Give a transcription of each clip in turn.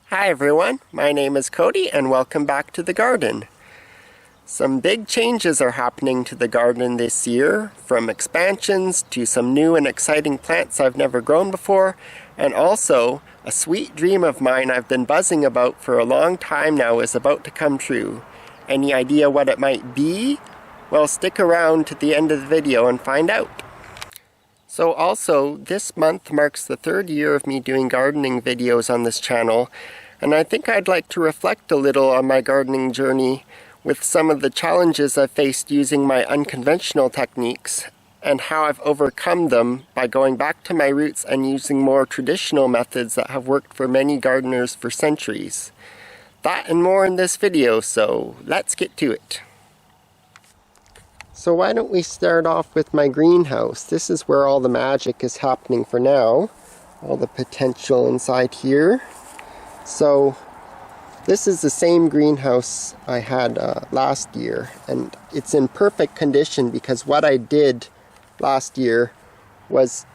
Hi everyone, my name is Cody and welcome back to the garden. Some big changes are happening to the garden this year, from expansions to some new and exciting plants I've never grown before, and also a sweet dream of mine I've been buzzing about for a long time now is about to come true. Any idea what it might be? Well, stick around to the end of the video and find out. So also, this month marks the third year of me doing gardening videos on this channel, and I think I'd like to reflect a little on my gardening journey with some of the challenges I've faced using my unconventional techniques and how I've overcome them by going back to my roots and using more traditional methods that have worked for many gardeners for centuries. That and more in this video, so let's get to it. So why don't we start off with my greenhouse. This is where all the magic is happening for now. All the potential inside here. So this is the same greenhouse I had last year, and it's in perfect condition because what I did last year was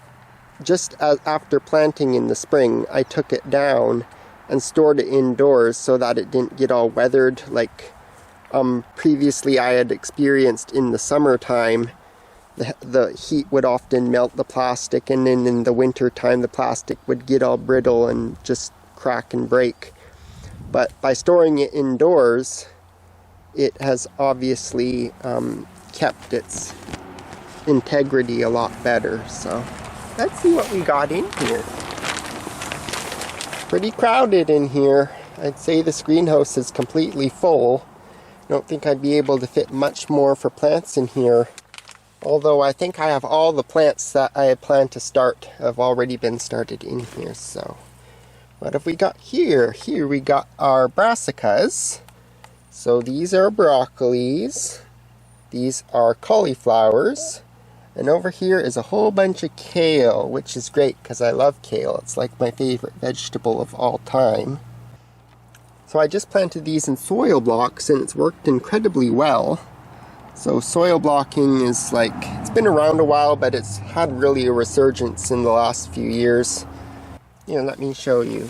just after planting in the spring, I took it down and stored it indoors so that it didn't get all weathered like previously I had experienced in the summertime. The heat would often melt the plastic, and then in the winter time the plastic would get all brittle and just crack and break. But by storing it indoors, it has obviously kept its integrity a lot better. So let's see what we got in here. Pretty crowded in here. I'd say this greenhouse is completely full. I don't think I'd be able to fit much more for plants in here. Although I think I have all the plants that I had planned to start have already been started in here. So what have we got here? Here we got our brassicas. So these are broccolis. These are cauliflowers. And over here is a whole bunch of kale, which is great because I love kale. It's like my favorite vegetable of all time. So I just planted these in soil blocks and it's worked incredibly well. So soil blocking is like, it's been around a while, but it's had really a resurgence in the last few years. Let me show you.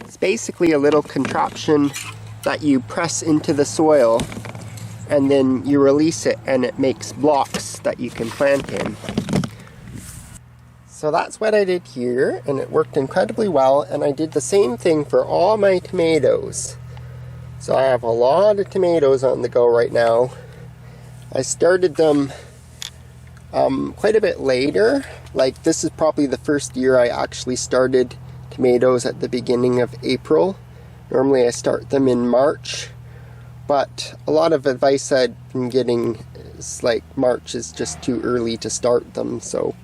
It's basically a little contraption that you press into the soil and then you release it and it makes blocks that you can plant in. So that's what I did here, and it worked incredibly well, and I did the same thing for all my tomatoes. So I have a lot of tomatoes on the go right now. I started them quite a bit later. Like, this is probably the first year I actually started tomatoes at the beginning of April. Normally I start them in March, but a lot of advice I've been getting is like March is just too early to start them. So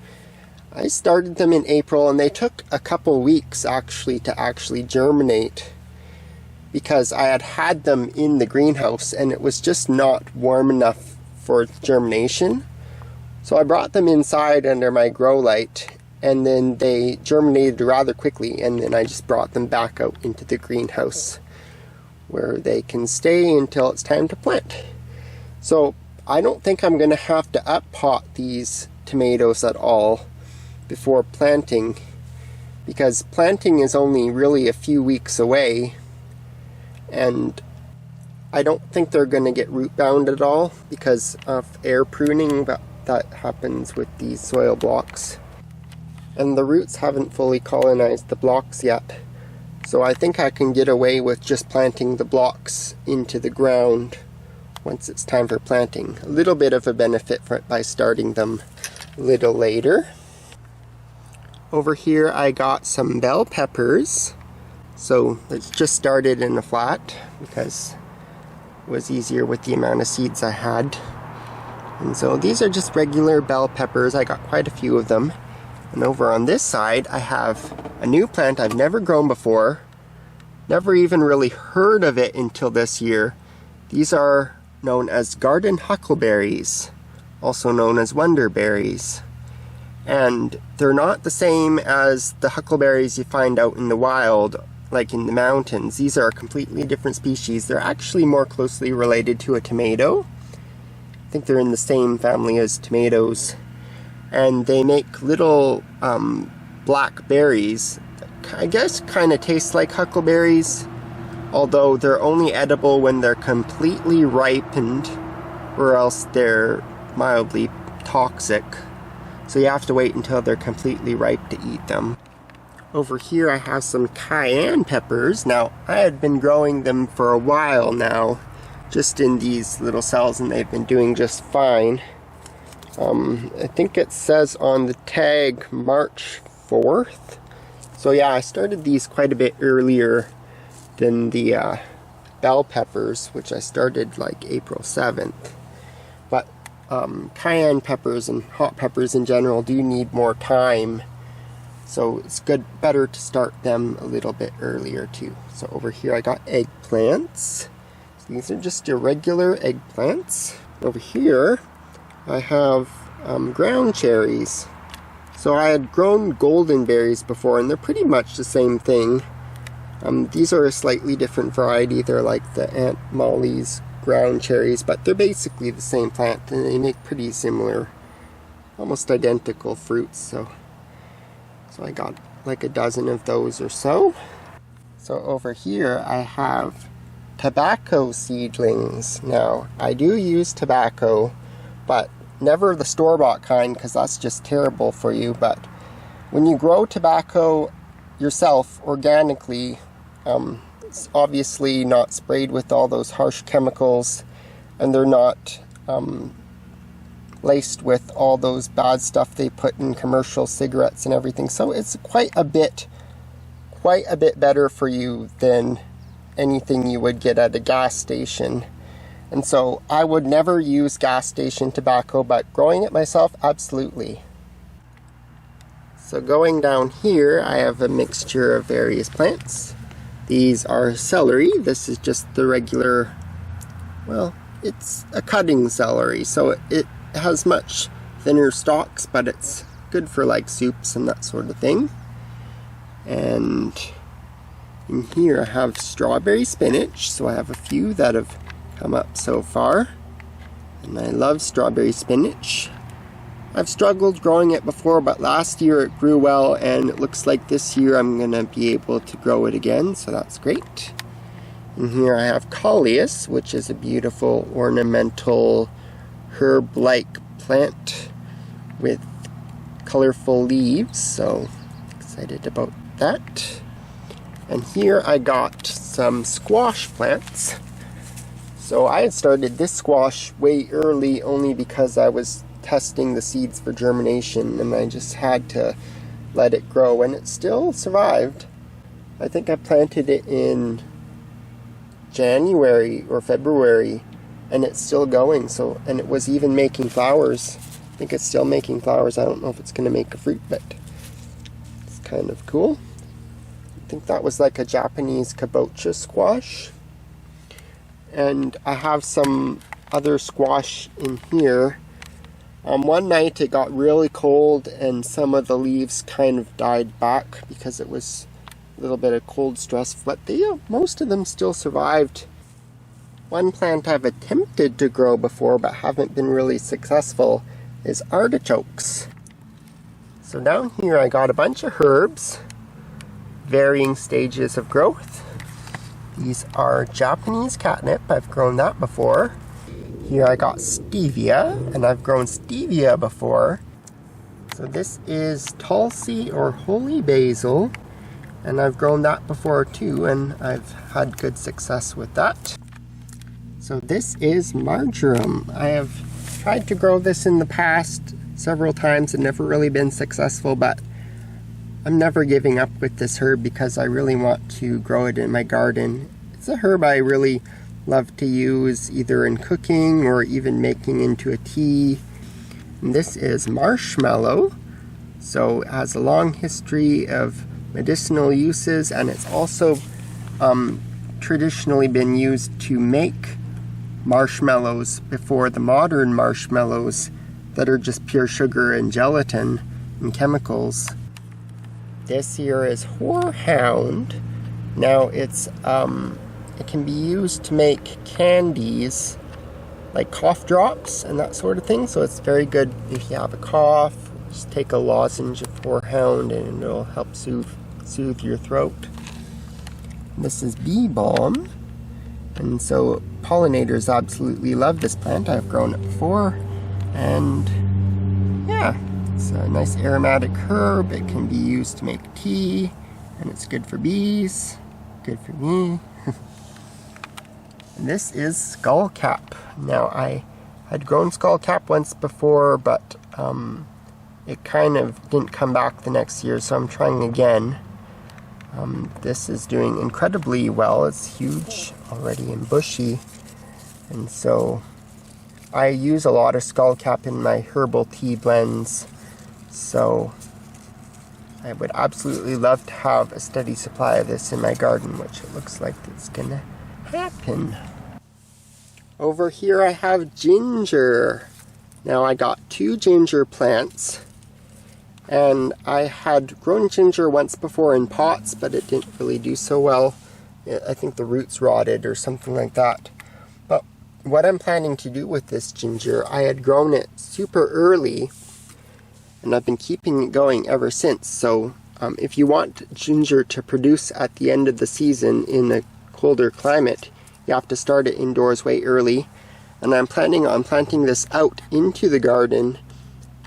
I started them in April, and they took a couple weeks actually to actually germinate because I had them in the greenhouse and it was just not warm enough for germination. So I brought them inside under my grow light, and then they germinated rather quickly, and then I just brought them back out into the greenhouse where they can stay until it's time to plant. So I don't think I'm going to have to up-pot these tomatoes at all before planting, because planting is only really a few weeks away, and I don't think they're going to get root bound at all because of air pruning that happens with these soil blocks, and the roots haven't fully colonized the blocks yet. So I think I can get away with just planting the blocks into the ground once it's time for planting. A little bit of a benefit by starting them a little later. Over here I got some bell peppers. So it's just started in a flat because it was easier with the amount of seeds I had. And so these are just regular bell peppers. I got quite a few of them. And over on this side I have a new plant I've never grown before. Never even really heard of it until this year. These are known as garden huckleberries, also known as wonderberries. And they're not the same as the huckleberries you find out in the wild, like in the mountains. These are a completely different species. They're actually more closely related to a tomato. I think they're in the same family as tomatoes. And they make little black berries I guess kind of taste like huckleberries, although they're only edible when they're completely ripened, or else they're mildly toxic. So you have to wait until they're completely ripe to eat them. Over here I have some cayenne peppers. Now, I had been growing them for a while now, just in these little cells, and they've been doing just fine. I think it says on the tag March 4th. So yeah, I started these quite a bit earlier than the bell peppers, which I started like April 7th. But cayenne peppers and hot peppers in general do need more time. So it's better to start them a little bit earlier too. So over here I got eggplants. So these are just your regular eggplants. Over here I have ground cherries. So I had grown golden berries before, and they're pretty much the same thing. These are a slightly different variety. They're like the Aunt Molly's ground cherries, but they're basically the same plant, and they make pretty similar, almost identical fruits. So I got like a dozen of those or so. So over here I have tobacco seedlings. Now, I do use tobacco, but never the store-bought kind, because that's just terrible for you. But when you grow tobacco yourself organically, it's obviously not sprayed with all those harsh chemicals, and they're not laced with all those bad stuff they put in commercial cigarettes and everything. So it's quite a bit better for you than anything you would get at a gas station. And so I would never use gas station tobacco, but growing it myself, absolutely. So going down here, I have a mixture of various plants. These are celery. This is just the regular, well, it's a cutting celery, so it has much thinner stalks, but it's good for like soups and that sort of thing. And in here I have strawberry spinach, so I have a few that have come up so far, and I love strawberry spinach. I've struggled growing it before, but last year it grew well, and it looks like this year I'm gonna be able to grow it again, so that's great. In here I have coleus, which is a beautiful ornamental herb-like plant with colorful leaves, so excited about that. And here I got some squash plants. So I had started this squash way early only because I was testing the seeds for germination, and I just had to let it grow, and it still survived. I think I planted it in January or February, and it's still going. So, and it was even making flowers. I think it's still making flowers. I don't know if it's going to make a fruit, but it's kind of cool. I think that was like a Japanese kabocha squash. And I have some other squash in here. One night it got really cold, and some of the leaves kind of died back because it was a little bit of cold stress, but most of them still survived. One plant I've attempted to grow before but haven't been really successful is artichokes. So down here I got a bunch of herbs, varying stages of growth. These are Japanese catnip. I've grown that before. Here I got stevia, and I've grown stevia before. So this is tulsi or holy basil, and I've grown that before too, and I've had good success with that. So this is marjoram. I have tried to grow this in the past several times and never really been successful, but I'm never giving up with this herb because I really want to grow it in my garden. It's a herb I really love to use either in cooking or even making into a tea. And this is marshmallow. So it has a long history of medicinal uses, and it's also traditionally been used to make marshmallows before the modern marshmallows that are just pure sugar and gelatin and chemicals. This here is horehound. Now it can be used to make candies like cough drops and that sort of thing, so it's very good if you have a cough. Just take a lozenge of horehound and it'll help soothe soothe your throat. This is bee balm, and so pollinators absolutely love this plant. I've grown it before, and yeah, it's a nice aromatic herb. It can be used to make tea, and it's good for bees, good for me. And this is skullcap. Now, I had grown skullcap once before, but it kind of didn't come back the next year, so I'm trying again. This is doing incredibly well. It's huge already and bushy, and so I use a lot of skullcap in my herbal tea blends, so I would absolutely love to have a steady supply of this in my garden, which it looks like it's gonna happen. Over here I have ginger. Now, I got 2 ginger plants, and I had grown ginger once before in pots, but it didn't really do so well. I think the roots rotted or something like that. But what I'm planning to do with this ginger, I had grown it super early, and I've been keeping it going ever since. So if you want ginger to produce at the end of the season in a colder climate, you have to start it indoors way early. And I'm planning on planting this out into the garden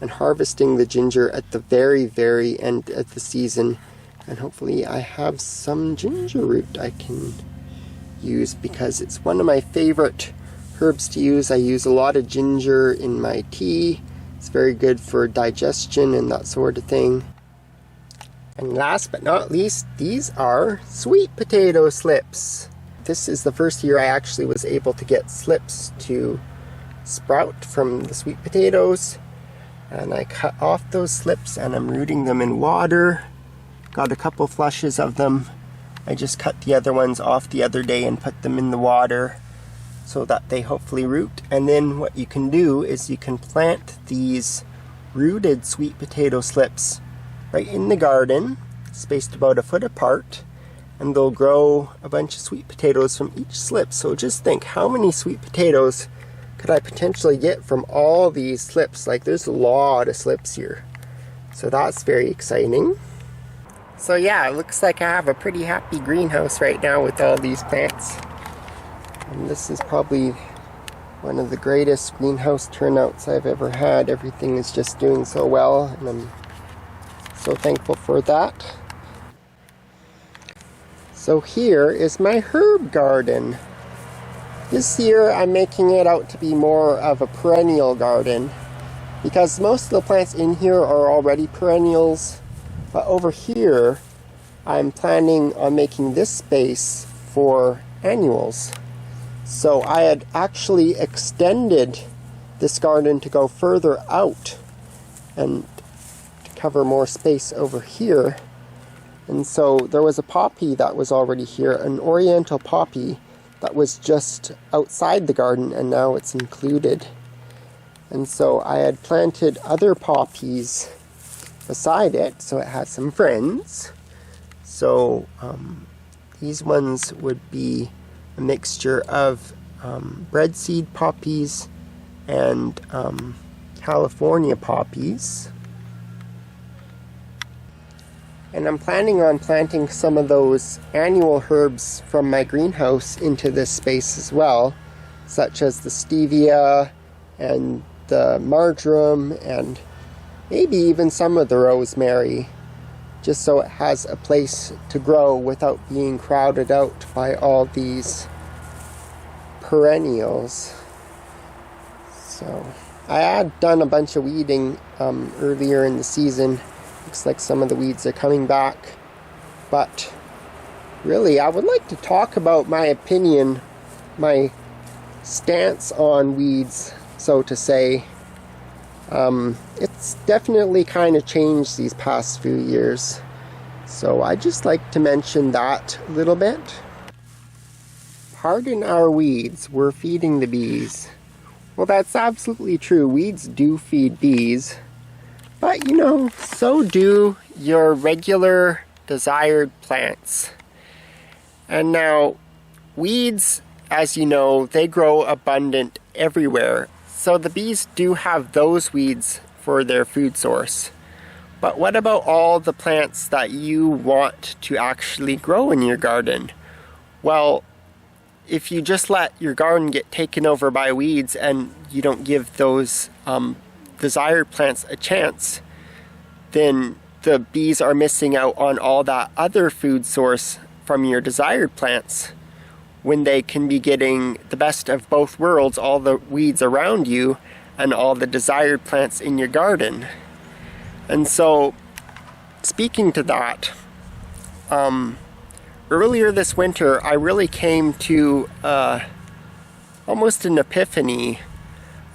and harvesting the ginger at the very, very end of the season. And hopefully I have some ginger root I can use, because it's one of my favorite herbs to use. I use a lot of ginger in my tea. It's very good for digestion and that sort of thing. And last but not least, these are sweet potato slips. This is the first year I actually was able to get slips to sprout from the sweet potatoes. And I cut off those slips and I'm rooting them in water. Got a couple flushes of them. I just cut the other ones off the other day and put them in the water so that they hopefully root. And then what you can do is you can plant these rooted sweet potato slips right in the garden, spaced about a foot apart, and they'll grow a bunch of sweet potatoes from each slip. So just think, how many sweet potatoes could I potentially get from all these slips? Like, there's a lot of slips here. So that's very exciting. So yeah, it looks like I have a pretty happy greenhouse right now with all these plants. And this is probably one of the greatest greenhouse turnouts I've ever had. Everything is just doing so well, and I'm so thankful for that. So here is my herb garden. This year I'm making it out to be more of a perennial garden, because most of the plants in here are already perennials, but over here I'm planning on making this space for annuals. So I had actually extended this garden to go further out and to cover more space over here. And so there was a poppy that was already here, an oriental poppy that was just outside the garden, and now it's included. And so I had planted other poppies beside it, so it has some friends. So these ones would be a mixture of breadseed poppies and California poppies. And I'm planning on planting some of those annual herbs from my greenhouse into this space as well, such as the stevia and the marjoram and maybe even some of the rosemary, just so it has a place to grow without being crowded out by all these perennials. So I had done a bunch of weeding earlier in the season. Looks like some of the weeds are coming back, but really I would like to talk about my opinion, my stance on weeds, so to say. It's definitely kind of changed these past few years, so I just like to mention that a little bit. Pardon our weeds, we're feeding the bees. Well, that's absolutely true. Weeds do feed bees. But, you know, so do your regular desired plants. And now, weeds, as you know, they grow abundant everywhere. So the bees do have those weeds for their food source. But what about all the plants that you want to actually grow in your garden? Well, if you just let your garden get taken over by weeds and you don't give those desired plants a chance, then the bees are missing out on all that other food source from your desired plants, when they can be getting the best of both worlds, all the weeds around you and all the desired plants in your garden. And so, speaking to that, earlier this winter I really came to almost an epiphany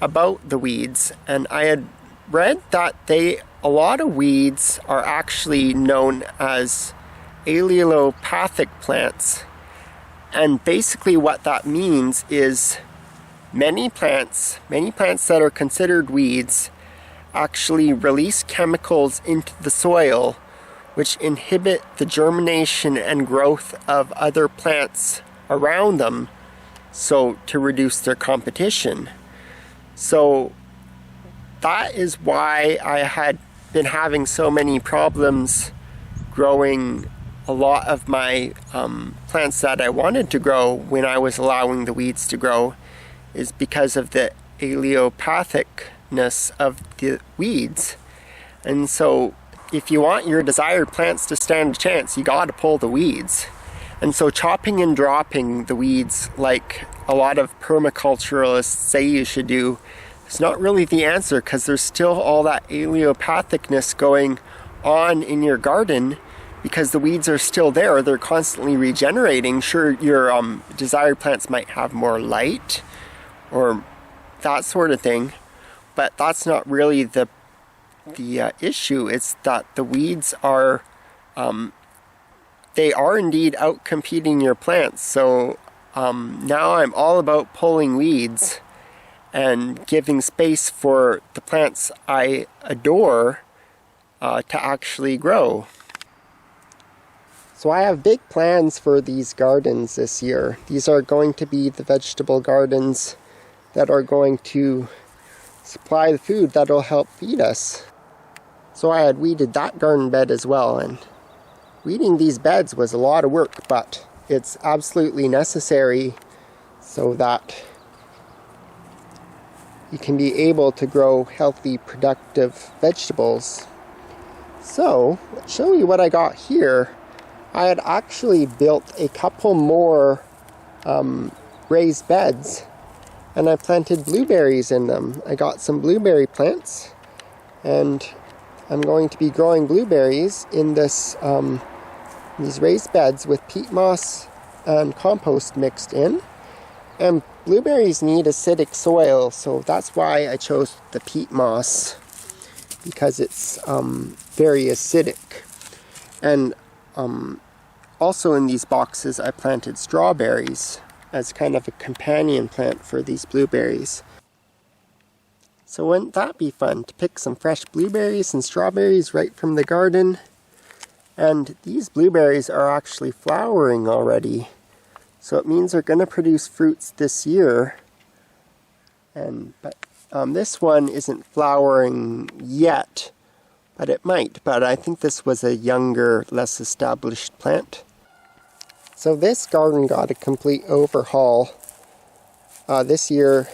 about the weeds, and I had read that a lot of weeds are actually known as allelopathic plants. And basically what that means is many plants that are considered weeds actually release chemicals into the soil which inhibit the germination and growth of other plants around them, so to reduce their competition. So that is why I had been having so many problems growing a lot of my plants that I wanted to grow when I was allowing the weeds to grow, is because of the allelopathicness of the weeds. And so if you want your desired plants to stand a chance, you gotta pull the weeds. And so chopping and dropping the weeds, like a lot of permaculturalists say you should do, is not really the answer, because there's still all that allelopathicness going on in your garden, because the weeds are still there. They're constantly regenerating. Sure, your desired plants might have more light or that sort of thing, but that's not really the issue. It's that the weeds are they are indeed outcompeting your plants. So now I'm all about pulling weeds and giving space for the plants I adore to actually grow. So I have big plans for these gardens this year. These are going to be the vegetable gardens that are going to supply the food that will help feed us. So I had weeded that garden bed as well, and weeding these beds was a lot of work, but it's absolutely necessary so that you can be able to grow healthy, productive vegetables. So, let's show you what I got here. I had actually built a couple more raised beds, and I planted blueberries in them. I got some blueberry plants, and I'm going to be growing blueberries in this these raised beds with peat moss and compost mixed in. And blueberries need acidic soil, so that's why I chose the peat moss, because it's very acidic. And also in these boxes I planted strawberries as kind of a companion plant for these blueberries. So wouldn't that be fun to pick some fresh blueberries and strawberries right from the garden? And these blueberries are actually flowering already, so it means they're going to produce fruits this year. But this one isn't flowering yet, but it might. But I think this was a younger, less established plant. So this garden got a complete overhaul this year,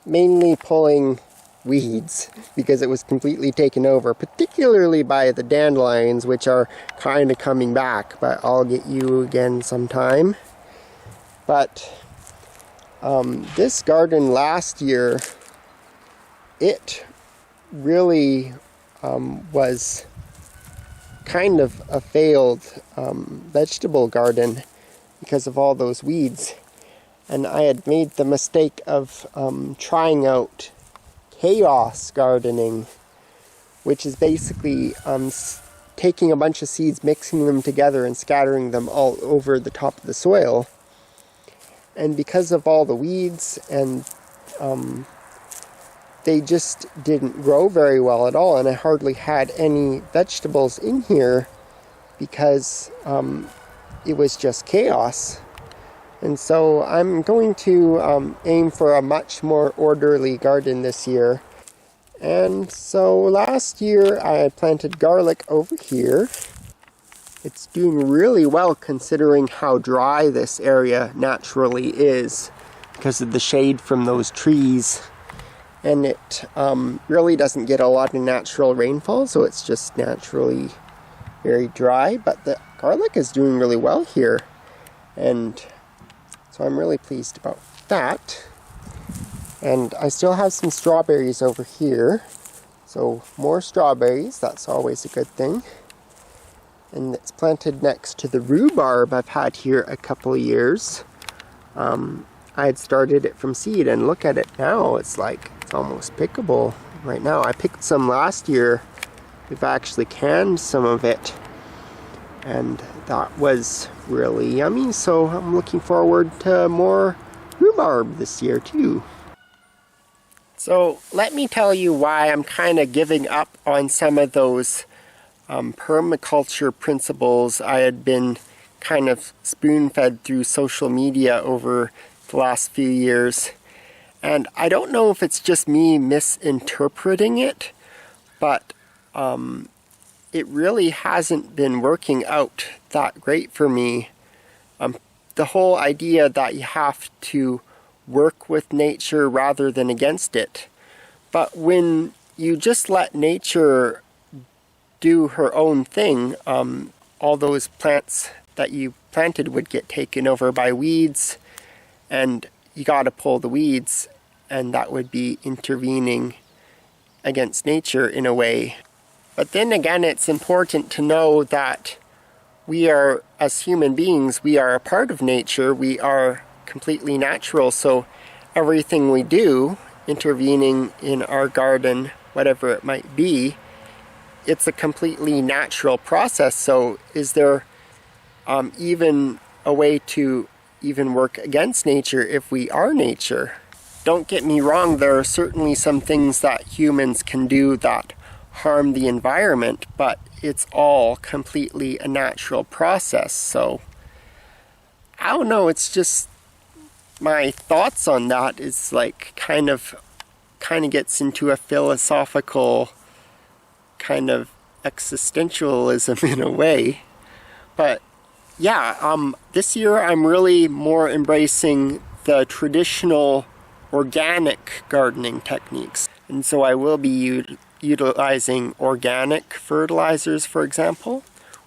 mainly pulling weeds because it was completely taken over, particularly by the dandelions, which are kind of coming back, but I'll get you again sometime. But this garden last year, it really was kind of a failed vegetable garden because of all those weeds. And I had made the mistake of trying out chaos gardening, which is basically taking a bunch of seeds, mixing them together and scattering them all over the top of the soil. And because of all the weeds, and they just didn't grow very well at all, and I hardly had any vegetables in here because it was just chaos. And so I'm going to aim for a much more orderly garden this year. And so last year I planted garlic over here. It's doing really well considering how dry this area naturally is because of the shade from those trees. And it really doesn't get a lot of natural rainfall, so it's just naturally very dry. But the garlic is doing really well here, and so I'm really pleased about that. And I still have some strawberries over here, so more strawberries, that's always a good thing. And it's planted next to the rhubarb I've had here a couple of years. I had started it from seed, and look at it now, it's almost pickable right now. I picked some last year. We've actually canned some of it, and that was really yummy, so I'm looking forward to more rhubarb this year too. So let me tell you why I'm kind of giving up on some of those permaculture principles I had been kind of spoon-fed through social media over the last few years. And I don't know if it's just me misinterpreting it, but it really hasn't been working out that great for me. The whole idea that you have to work with nature rather than against it. But when you just let nature do her own thing, all those plants that you planted would get taken over by weeds, and you gotta pull the weeds, and that would be intervening against nature in a way. But then again, it's important to know that we are, as human beings, we are a part of nature. We are completely natural, so everything we do, intervening in our garden, whatever it might be, it's a completely natural process. So is there even a way to even work against nature if we are nature? Don't get me wrong, there are certainly some things that humans can do that harm the environment, but it's all completely a natural process. So I don't know, it's just my thoughts on that is kind of gets into a philosophical kind of existentialism in a way. But yeah, this year I'm really more embracing the traditional organic gardening techniques. And so I will be utilizing organic fertilizers, for example,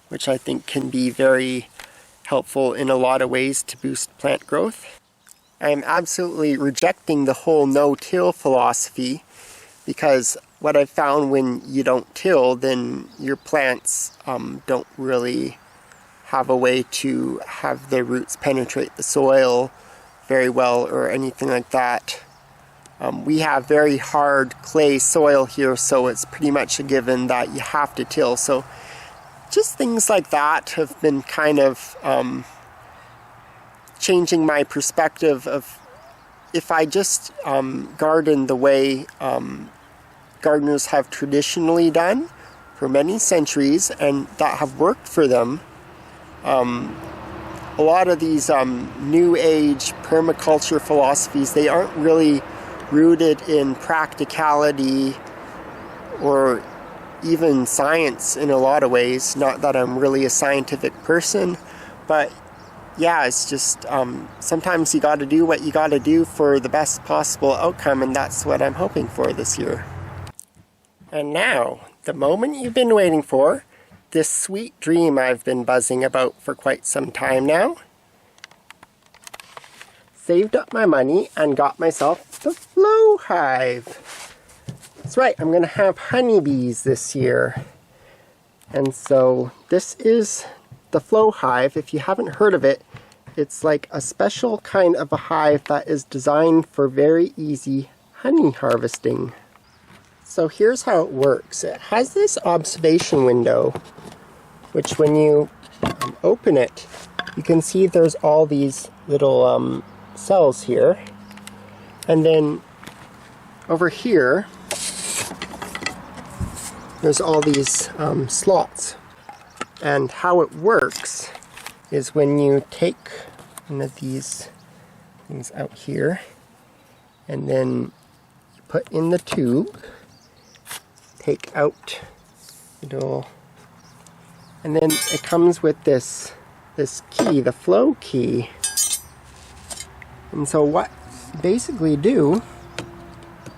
which I think can be very helpful in a lot of ways to boost plant growth. I'm absolutely rejecting the whole no-till philosophy, because what I've found when you don't till, then your plants don't really have a way to have their roots penetrate the soil very well or anything like that. We have very hard clay soil here, so it's pretty much a given that you have to till. So just things like that have been kind of changing my perspective of, if I just garden the way gardeners have traditionally done for many centuries and that have worked for them, a lot of these new age permaculture philosophies, they aren't really rooted in practicality or even science in a lot of ways. Not that I'm really a scientific person, but yeah, it's just sometimes you got to do what you got to do for the best possible outcome, and that's what I'm hoping for this year. And now, the moment you've been waiting for, this sweet dream I've been buzzing about for quite some time now. Saved up my money and got myself the flow hive. That's right, I'm going to have honeybees this year. And so this is the flow hive. If you haven't heard of it, it's like a special kind of a hive that is designed for very easy honey harvesting. So here's how it works. It has this observation window, which when you open it, you can see there's all these little cells here. And then over here, there's all these slots. And how it works is when you take one of these things out here, and then you put in the tube, take out. And then it comes with this key, the flow key. And so what you basically do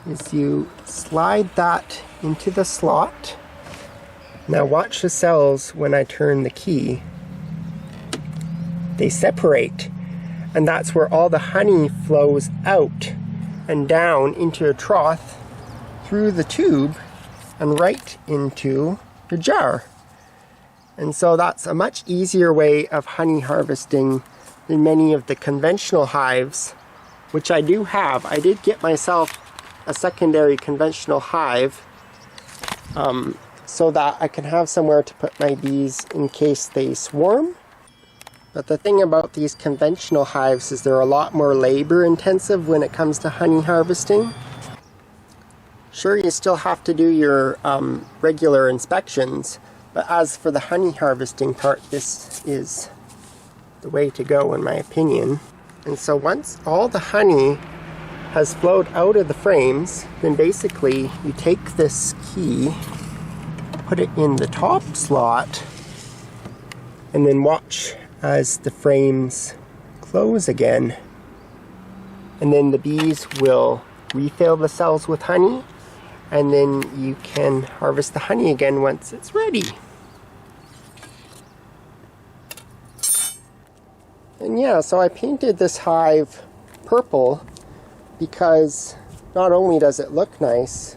is you slide that into the slot. Now watch the cells when I turn the key. They separate, and that's where all the honey flows out and down into a trough through the tube and right into your jar. And so that's a much easier way of honey harvesting than many of the conventional hives, which I do have. I did get myself a secondary conventional hive so that I can have somewhere to put my bees in case they swarm. But the thing about these conventional hives is they're a lot more labor intensive when it comes to honey harvesting. Sure, you still have to do your regular inspections, but as for the honey harvesting part, this is the way to go in my opinion. And so once all the honey has flowed out of the frames, then basically you take this key, put it in the top slot, and then watch as the frames close again. And then the bees will refill the cells with honey, and then you can harvest the honey again once it's ready. And yeah, so I painted this hive purple because not only does it look nice,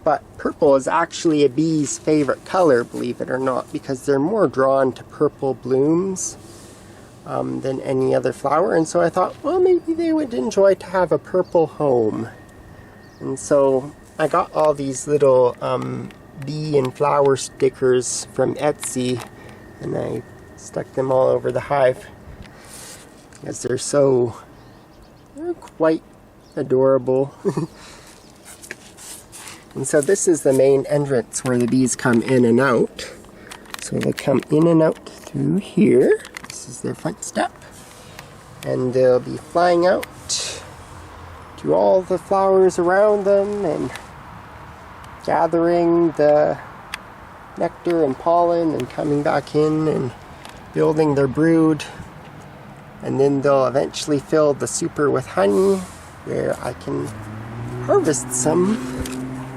but purple is actually a bee's favorite color, believe it or not, because they're more drawn to purple blooms than any other flower. And so I thought, well, maybe they would enjoy to have a purple home. And so I got all these little bee and flower stickers from Etsy, and I stuck them all over the hive because they're quite adorable. And so this is the main entrance where the bees come in and out. So they come in and out through here. This is their front step. And they'll be flying out to all the flowers around them and gathering the nectar and pollen and coming back in and building their brood. And then they'll eventually fill the super with honey, where I can harvest some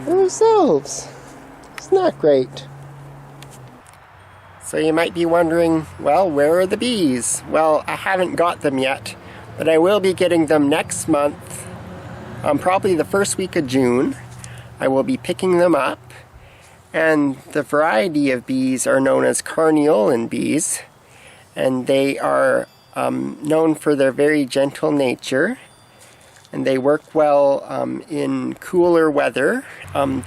ourselves. Isn't that great? So you might be wondering, well, where are the bees? Well, I haven't got them yet, but I will be getting them next month, probably the first week of June. I will be picking them up, and the variety of bees are known as carniolan bees, and they are known for their very gentle nature, and they work well in cooler weather.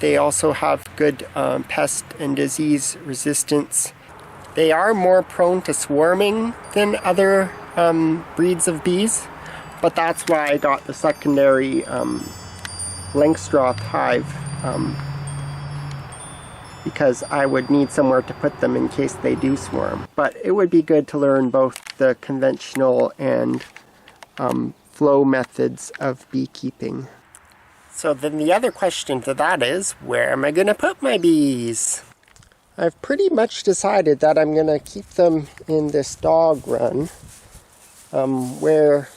They also have good pest and disease resistance. They are more prone to swarming than other breeds of bees, but that's why I got the secondary Langstroth hive, because I would need somewhere to put them in case they do swarm. But it would be good to learn both the conventional and flow methods of beekeeping. So then the other question to that is, where am I going to put my bees? I've pretty much decided that I'm going to keep them in this dog run, where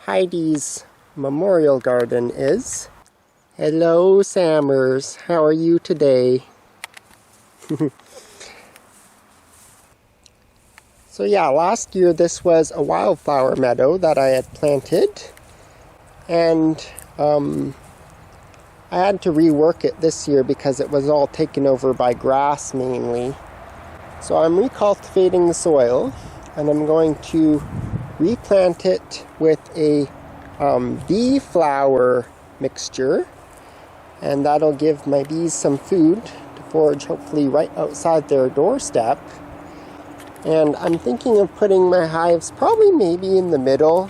Heidi's memorial garden is. Hello, Sammers. How are you today? So yeah, last year this was a wildflower meadow that I had planted, and I had to rework it this year because it was all taken over by grass mainly. So I'm recultivating the soil, and I'm going to replant it with a bee flower mixture, and that'll give my bees some food to forage, hopefully right outside their doorstep. And I'm thinking of putting my hives probably maybe in the middle.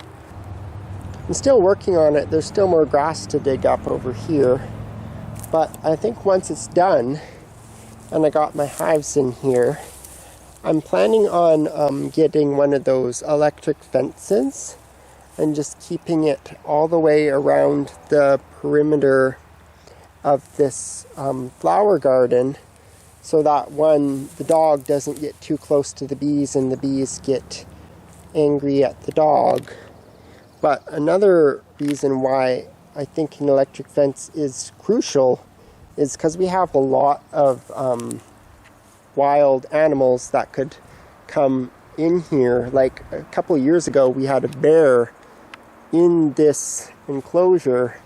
I'm still working on it. There's still more grass to dig up over here. But I think once it's done, and I got my hives in here, I'm planning on getting one of those electric fences and just keeping it all the way around the perimeter of this flower garden, so that one, the dog doesn't get too close to the bees and the bees get angry at the dog. But another reason why I think an electric fence is crucial is because we have a lot of wild animals that could come in here. Like a couple of years ago, we had a bear in this enclosure,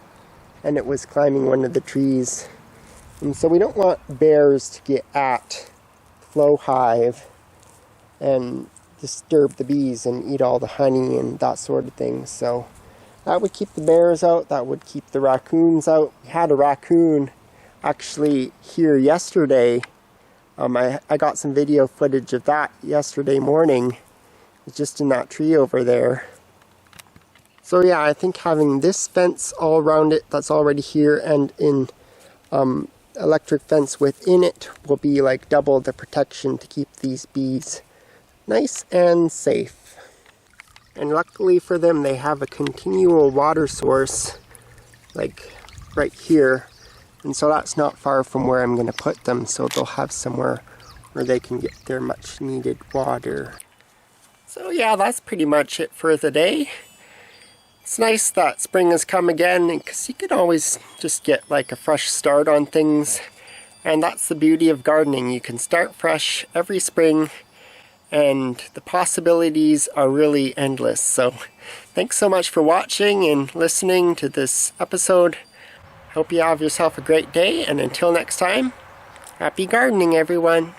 and it was climbing one of the trees. And so we don't want bears to get at the flow hive and disturb the bees and eat all the honey and that sort of thing. So that would keep the bears out, that would keep the raccoons out. We had a raccoon actually here yesterday. I got some video footage of that yesterday morning. It's just in that tree over there. So yeah, I think having this fence all around it that's already here and in electric fence within it will be like double the protection to keep these bees nice and safe. And luckily for them, they have a continual water source like right here. And so that's not far from where I'm going to put them, so they'll have somewhere where they can get their much needed water. So yeah, that's pretty much it for the day. It's nice that spring has come again, because you can always just get like a fresh start on things. And that's the beauty of gardening. You can start fresh every spring, and the possibilities are really endless. So thanks so much for watching and listening to this episode. Hope you have yourself a great day, and until next time, happy gardening everyone!